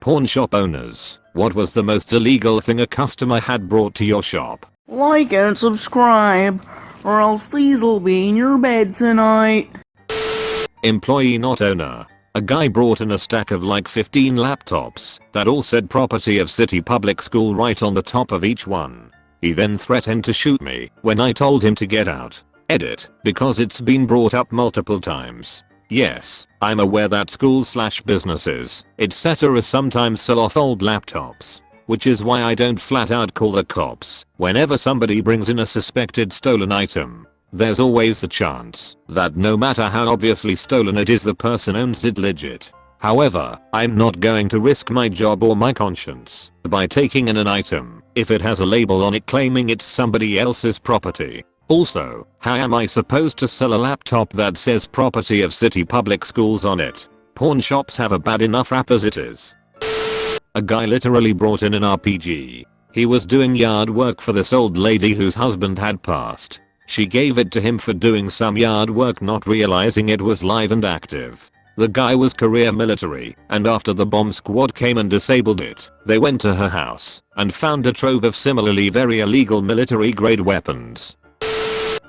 Pawnshop owners, what was the most illegal thing a customer had brought to your shop? Like and subscribe, or else these'll be in your bed tonight. Employee not owner. A guy brought in a stack of like 15 laptops that all said property of City Public School right on the top of each one. He then threatened to shoot me when I told him to get out. Edit, because it's been brought up multiple times. Yes, I'm aware that schools/businesses, etc. sometimes sell off old laptops, which is why I don't flat out call the cops whenever somebody brings in a suspected stolen item. There's always the chance that no matter how obviously stolen it is, the person owns it legit. However, I'm not going to risk my job or my conscience by taking in an item if it has a label on it claiming it's somebody else's property. Also, how am I supposed to sell a laptop that says property of City Public Schools on it? Pawn shops have a bad enough rap as it is. A guy literally brought in an RPG. He was doing yard work for this old lady whose husband had passed. She gave it to him for doing some yard work, not realizing it was live and active. The guy was career military, and after the bomb squad came and disabled it, they went to her house and found a trove of similarly very illegal military grade weapons.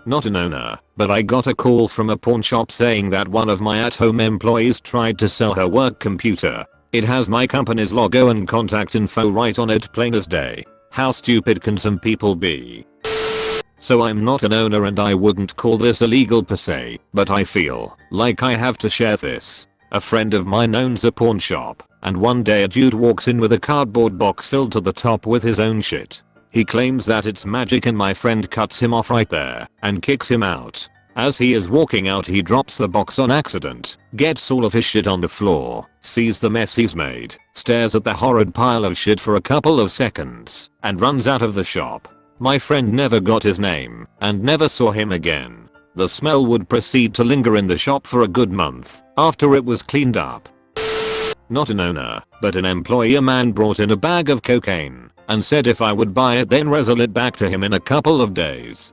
Not an owner, but I got a call from a pawn shop saying that one of my at-home employees tried to sell her work computer. It has my company's logo and contact info right on it, plain as day. How stupid can some people be? So I'm not an owner and I wouldn't call this illegal per se, but I feel like I have to share this. A friend of mine owns a pawn shop, and one day a dude walks in with a cardboard box filled to the top with his own shit. He claims that it's magic and my friend cuts him off right there and kicks him out. As he is walking out, he drops the box on accident, gets all of his shit on the floor, sees the mess he's made, stares at the horrid pile of shit for a couple of seconds, and runs out of the shop. My friend never got his name and never saw him again. The smell would proceed to linger in the shop for a good month after it was cleaned up. Not an owner, but an employee. A man brought in a bag of cocaine and said if I would buy it then wrestle it back to him in a couple of days.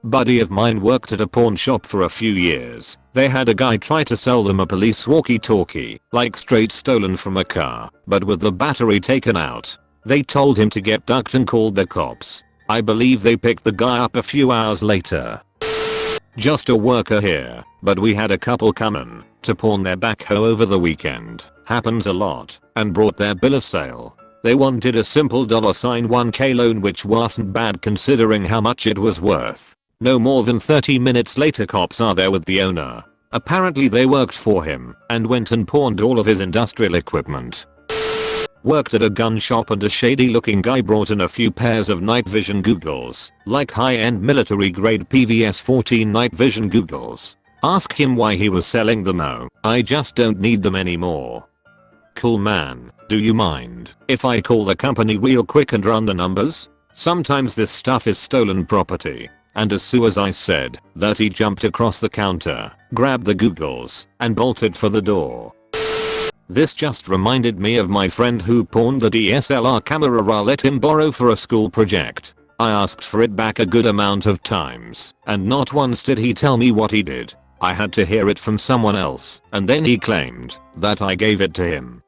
Buddy of mine worked at a pawn shop for a few years. They had a guy try to sell them a police walkie-talkie, like straight stolen from a car, but with the battery taken out. They told him to get ducked and called the cops. I believe they picked the guy up a few hours later. Just a worker here, but we had a couple come in to pawn their backhoe over the weekend. Happens a lot, and brought their bill of sale. They wanted a simple $1K loan, which wasn't bad considering how much it was worth. No more than 30 minutes later, cops are there with the owner. Apparently they worked for him and went and pawned all of his industrial equipment. Worked at a gun shop and a shady looking guy brought in a few pairs of night vision goggles, like high-end military grade PVS 14 night vision goggles. Ask him why he was selling them. Oh, I just don't need them anymore. Cool man, do you mind if I call the company real quick and run the numbers? Sometimes this stuff is stolen property. And as soon as I said that, he jumped across the counter, grabbed the goggles, and bolted for the door. This just reminded me of my friend who pawned the DSLR camera I let him borrow for a school project. I asked for it back a good amount of times, and not once did he tell me what he did. I had to hear it from someone else, and then he claimed that I gave it to him.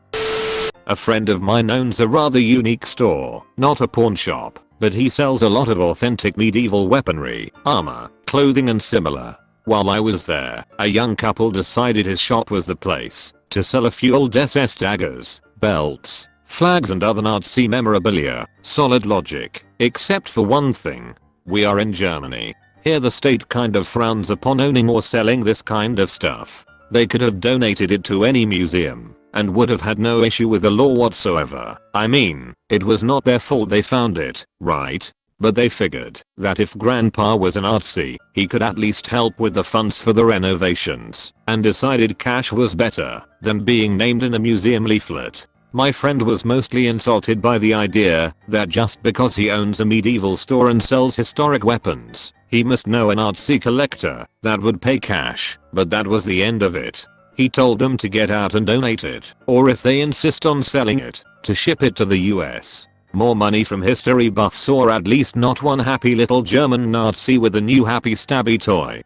A friend of mine owns a rather unique store, not a pawn shop, but he sells a lot of authentic medieval weaponry, armor, clothing and similar. While I was there, a young couple decided his shop was the place to sell a few old SS daggers, belts, flags and other Nazi memorabilia. Solid logic, except for one thing. We are in Germany. Here the state kind of frowns upon owning or selling this kind of stuff. They could have donated it to any museum and would have had no issue with the law whatsoever. I mean, it was not their fault they found it, right? But they figured that if grandpa was an artsy, he could at least help with the funds for the renovations, and decided cash was better than being named in a museum leaflet. My friend was mostly insulted by the idea that just because he owns a medieval store and sells historic weapons, he must know an artsy collector that would pay cash, but that was the end of it. He told them to get out and donate it, or if they insist on selling it, to ship it to the US. More money from history buffs, or at least not one happy little German Nazi with a new happy stabby toy.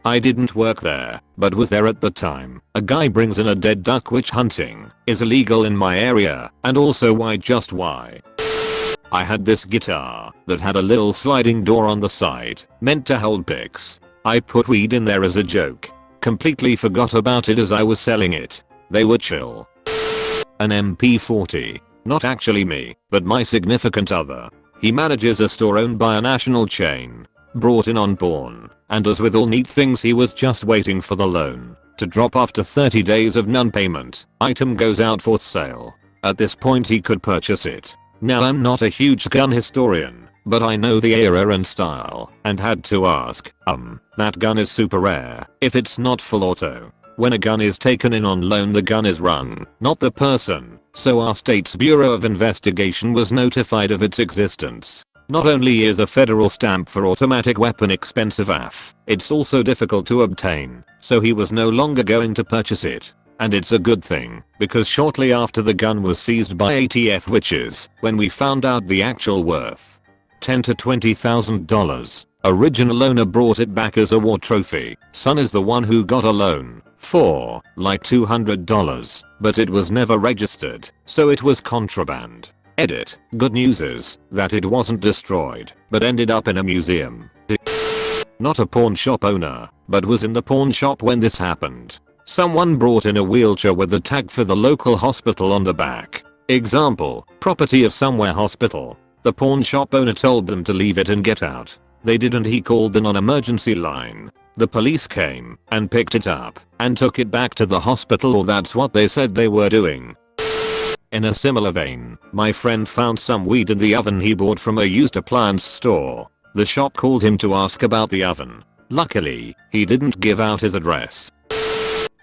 I didn't work there, but was there at the time. A guy brings in a dead duck, which hunting is illegal in my area, and also why just why. I had this guitar that had a little sliding door on the side, meant to hold picks. I put weed in there as a joke. Completely forgot about it as I was selling it. They were chill. An MP40. Not actually me, but my significant other. He manages a store owned by a national chain. Brought in on pawn, and as with all neat things, he was just waiting for the loan to drop after 30 days of non-payment. Item goes out for sale. At this point he could purchase it. Now I'm not a huge gun historian, but I know the era and style, and had to ask, that gun is super rare if it's not full auto. When a gun is taken in on loan, the gun is run, not the person, so our state's Bureau of Investigation was notified of its existence. Not only is a federal stamp for automatic weapon expensive AF, it's also difficult to obtain, so he was no longer going to purchase it. And it's a good thing, because shortly after the gun was seized by ATF, which is when we found out the actual worth. $10,000 to $20,000. Original owner brought it back as a war trophy. Son is the one who got a loan for like $200, but it was never registered, so it was contraband. Edit. Good news is that it wasn't destroyed, but ended up in a museum. Not a pawn shop owner, but was in the pawn shop when this happened. Someone brought in a wheelchair with the tag for the local hospital on the back. Example, property of somewhere hospital. The pawn shop owner told them to leave it and get out. They didn't. He called the non-emergency line. The police came and picked it up and took it back to the hospital, or that's what they said they were doing. In a similar vein, my friend found some weed in the oven he bought from a used appliance store. The shop called him to ask about the oven. Luckily, he didn't give out his address.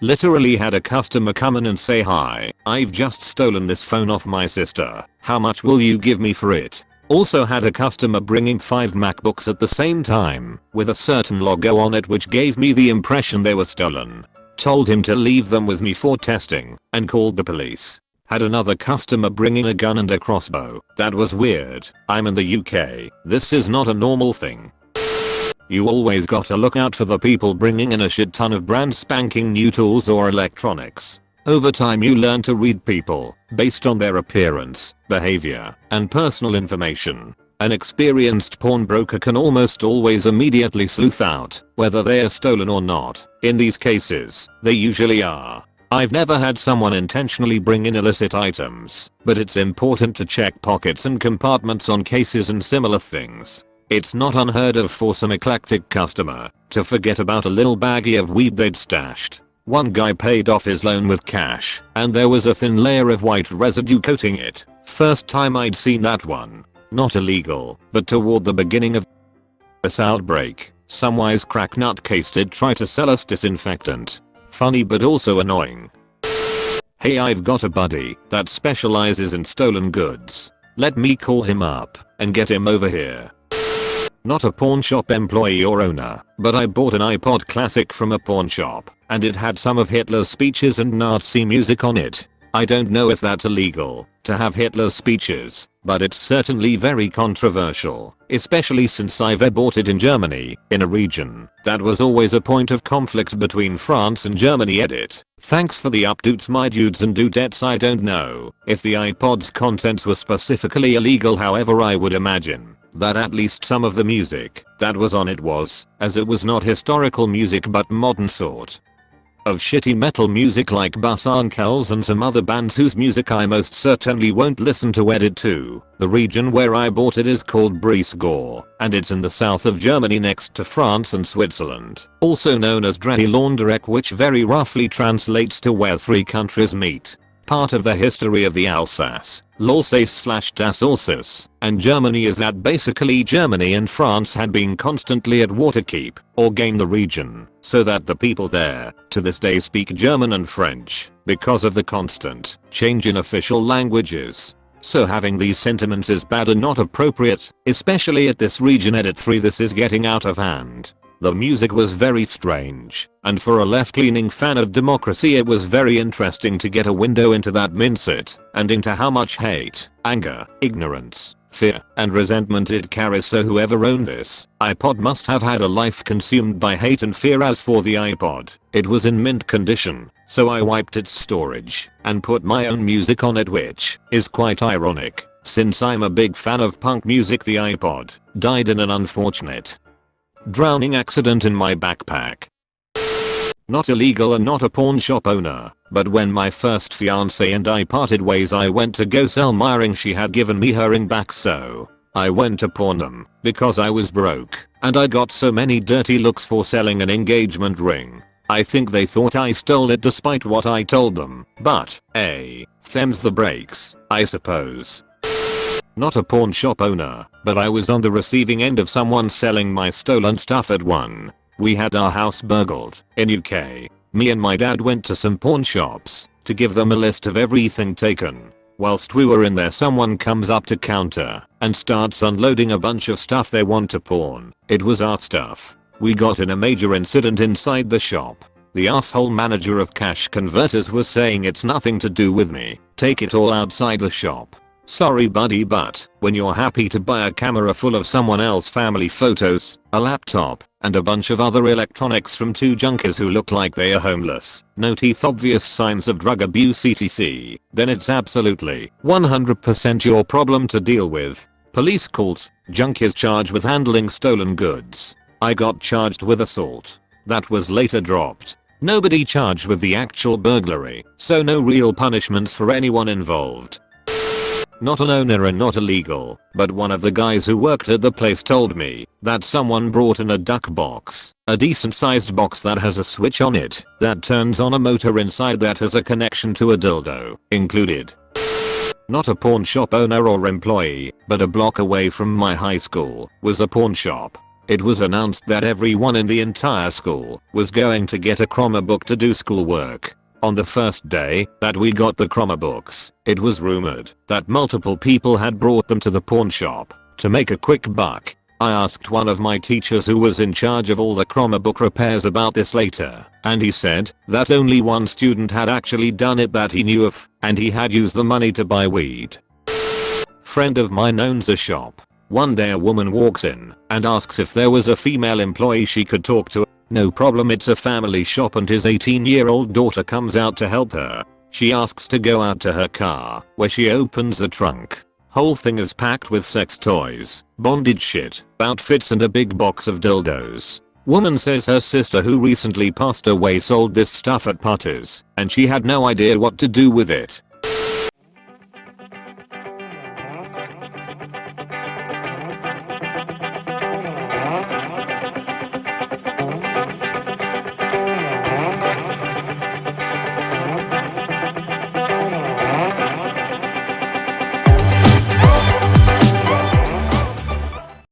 Literally had a customer come in and say, "Hi, I've just stolen this phone off my sister. How much will you give me for it?" Also had a customer bringing 5 MacBooks at the same time with a certain logo on it, which gave me the impression they were stolen. Told him to leave them with me for testing and called the police. Had another customer bringing a gun and a crossbow. That was weird. I'm in the UK. This is not a normal thing. You always gotta look out for the people bringing in a shit ton of brand spanking new tools or electronics. Over time you learn to read people based on their appearance, behavior, and personal information. An experienced pawnbroker can almost always immediately sleuth out whether they are stolen or not. In these cases, they usually are. I've never had someone intentionally bring in illicit items, but it's important to check pockets and compartments on cases and similar things. It's not unheard of for some eclectic customer to forget about a little baggie of weed they'd stashed. One guy paid off his loan with cash, and there was a thin layer of white residue coating it. First time I'd seen that one. Not illegal, but toward the beginning of this outbreak, some wisecrack nutcase did try to sell us disinfectant. Funny but also annoying. Hey, I've got a buddy that specializes in stolen goods. Let me call him up and get him over here. Not a pawn shop employee or owner, but I bought an iPod Classic from a pawn shop, and it had some of Hitler's speeches and Nazi music on it. I don't know if that's illegal to have Hitler's speeches, but it's certainly very controversial, especially since I've bought it in Germany, in a region that was always a point of conflict between France and Germany. Edit. Thanks for the updoots, my dudes and dudettes. I don't know if the iPod's contents were specifically illegal, however I would imagine that at least some of the music that was on it was, as it was not historical music but modern sort of shitty metal music like Bus Uncles and some other bands whose music I most certainly won't listen to. Edit 2. The region where I bought it is called Breisgau, and it's in the south of Germany next to France and Switzerland, also known as Dreieck, which very roughly translates to where 3 countries meet. Part of the history of the Alsace, L'Alsace/Das Alsace, and Germany is that basically Germany and France had been constantly at war to keep or gain the region, so that the people there to this day speak German and French because of the constant change in official languages. So having these sentiments is bad and not appropriate, especially at this region. Edit 3. This is getting out of hand. The music was very strange, and for a left-leaning fan of democracy it was very interesting to get a window into that mindset and into how much hate, anger, ignorance, fear, and resentment it carries, so whoever owned this iPod must have had a life consumed by hate and fear. As for the iPod, it was in mint condition, so I wiped its storage and put my own music on it, which is quite ironic since I'm a big fan of punk music. The iPod died in an unfortunate drowning accident in my backpack. Not illegal and not a pawn shop owner, but when my first fiance and I parted ways, I went to go sell my ring. She had given me her ring back, so I went to pawn them because I was broke, and I got so many dirty looks for selling an engagement ring. I think they thought I stole it despite what I told them, but them's the breaks, I suppose. Not a pawn shop owner, but I was on the receiving end of someone selling my stolen stuff at one. We had our house burgled in UK. Me and my dad went to some pawn shops to give them a list of everything taken. Whilst we were in there, someone comes up to counter and starts unloading a bunch of stuff they want to pawn. It was art stuff. We got in a major incident inside the shop. The asshole manager of cash converters was saying it's nothing to do with me, take it all outside the shop. Sorry buddy, but when you're happy to buy a camera full of someone else's family photos, a laptop, and a bunch of other electronics from two junkies who look like they are homeless, no teeth, obvious signs of drug abuse etc., then it's absolutely 100% your problem to deal with. Police called, junkies charged with handling stolen goods. I got charged with assault. That was later dropped. Nobody charged with the actual burglary, so no real punishments for anyone involved. Not an owner and not illegal, but one of the guys who worked at the place told me that someone brought in a duck box, a decent sized box that has a switch on it that turns on a motor inside that has a connection to a dildo included. Not a pawn shop owner or employee, but a block away from my high school was a pawn shop. It was announced that everyone in the entire school was going to get a Chromebook to do schoolwork. On the first day that we got the Chromebooks, it was rumored that multiple people had brought them to the pawn shop to make a quick buck. I asked one of my teachers who was in charge of all the Chromebook repairs about this later, and he said that only one student had actually done it that he knew of, and he had used the money to buy weed. Friend of mine owns a shop. One day a woman walks in and asks if there was a female employee she could talk to. No problem, it's a family shop and his 18-year-old daughter comes out to help her. She asks to go out to her car, where she opens the trunk. Whole thing is packed with sex toys, bondage shit, outfits and a big box of dildos. Woman says her sister who recently passed away sold this stuff at parties, and she had no idea what to do with it.